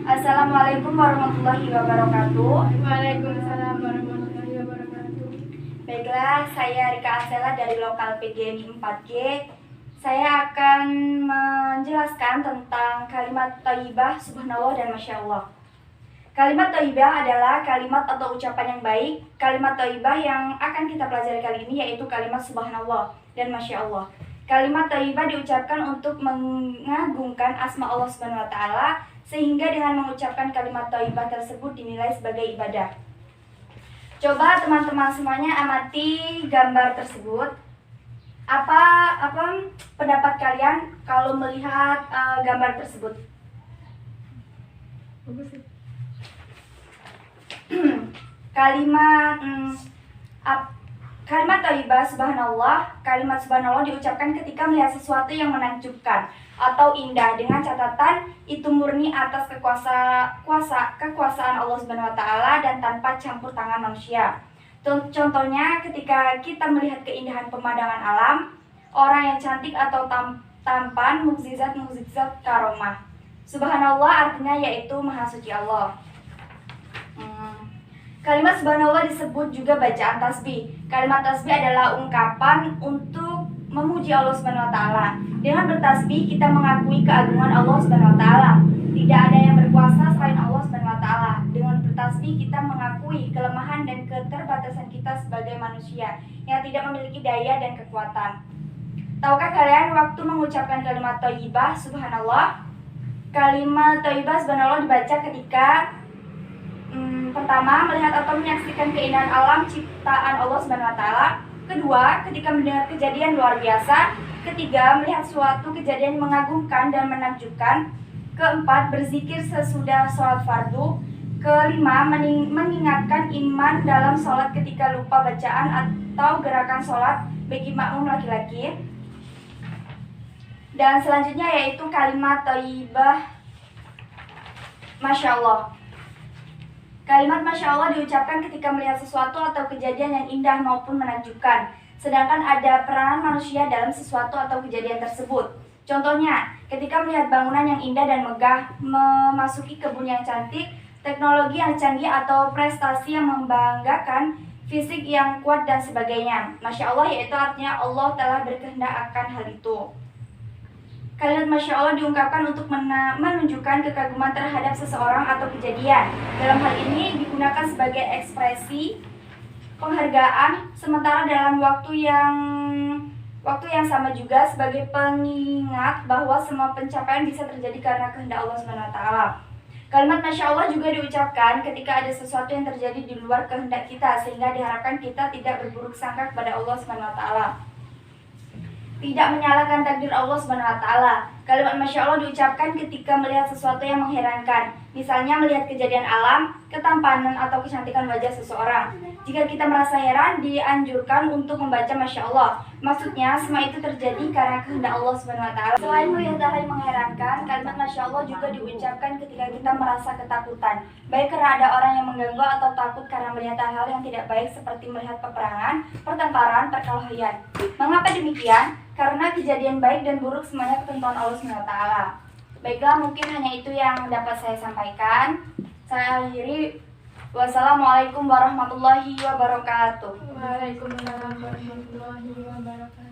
Assalamualaikum warahmatullahi wabarakatuh. Waalaikumsalam warahmatullahi wabarakatuh. Baiklah, saya Rika Asela dari Lokal PGMI 4G. Saya akan menjelaskan tentang kalimat thayyibah, subhanallah dan masya Allah. Kalimat thayyibah adalah kalimat atau ucapan yang baik. Kalimat thayyibah yang akan kita pelajari kali ini yaitu kalimat subhanallah dan masya Allah. Kalimat thayyibah diucapkan untuk mengagungkan asma Allah Subhanahu wa taala, sehingga dengan mengucapkan kalimat thayyibah tersebut dinilai sebagai ibadah. Coba teman-teman semuanya amati gambar tersebut. Apa pendapat kalian kalau melihat gambar tersebut? Bagus sih. Kalimat thayyibah subhanallah, kalimat subhanallah diucapkan ketika melihat sesuatu yang menakjubkan atau indah, dengan catatan itu murni atas kekuasaan Allah Subhanahu wa taala dan tanpa campur tangan manusia. Contohnya ketika kita melihat keindahan pemandangan alam, orang yang cantik atau tampan, mukjizat karomah. Subhanallah artinya yaitu maha suci Allah. Kalimat subhanallah disebut juga bacaan tasbih. Kalimat tasbih adalah ungkapan untuk memuji Allah Subhanahu wa taala. Dengan bertasbih kita mengakui keagungan Allah Subhanahu wa taala. Tidak ada yang berkuasa selain Allah Subhanahu wa taala. Dengan bertasbih kita mengakui kelemahan dan keterbatasan kita sebagai manusia yang tidak memiliki daya dan kekuatan. Tahukah kalian waktu mengucapkan kalimat thayyibah subhanallah? Kalimat thayyibah subhanallah dibaca ketika pertama, melihat atau menyaksikan keindahan alam ciptaan Allah Subhanahu wa taala. Kedua, ketika mendengar kejadian luar biasa. Ketiga, melihat suatu kejadian mengagumkan dan menakjubkan. Keempat, berzikir sesudah sholat fardu. Kelima, mengingatkan iman dalam sholat ketika lupa bacaan atau gerakan sholat bagi makmum laki-laki. Dan selanjutnya yaitu kalimat thayyibah masya Allah. Kalimat masya Allah diucapkan ketika melihat sesuatu atau kejadian yang indah maupun menakjubkan, sedangkan ada peranan manusia dalam sesuatu atau kejadian tersebut. Contohnya, ketika melihat bangunan yang indah dan megah, memasuki kebun yang cantik, teknologi yang canggih atau prestasi yang membanggakan, fisik yang kuat dan sebagainya. Masya Allah yaitu artinya Allah telah berkehendak akan hal itu. Kalimat masya Allah diungkapkan untuk menunjukkan kekaguman terhadap seseorang atau kejadian. Dalam hal ini digunakan sebagai ekspresi penghargaan, sementara dalam waktu yang sama juga sebagai pengingat bahwa semua pencapaian bisa terjadi karena kehendak Allah Subhanahu wa taala. Kalimat masya Allah juga diucapkan ketika ada sesuatu yang terjadi di luar kehendak kita, sehingga diharapkan kita tidak berburuk sangka kepada Allah Subhanahu wa taala. Tidak menyalahkan takdir Allah Subhanahu wa taala. Kalimat masya Allah diucapkan ketika melihat sesuatu yang mengherankan. Misalnya melihat kejadian alam, ketampanan atau kecantikan wajah seseorang. Jika kita merasa heran, dianjurkan untuk membaca masya Allah. Maksudnya semua itu terjadi karena kehendak Allah Subhanahu wa taala. Selain melihat hal yang mengherankan, kalimat masya Allah juga diucapkan ketika kita merasa ketakutan, baik karena ada orang yang mengganggu atau takut karena melihat hal-hal yang tidak baik seperti melihat peperangan, pertengkaran, perkelahian. Mengapa demikian? Karena kejadian baik dan buruk semuanya ketentuan Allah Subhanahu wa taala. Baiklah, mungkin hanya itu yang dapat saya sampaikan. Saya akhiri. Wassalamualaikum warahmatullahi wabarakatuh. Waalaikumsalam warahmatullahi wabarakatuh.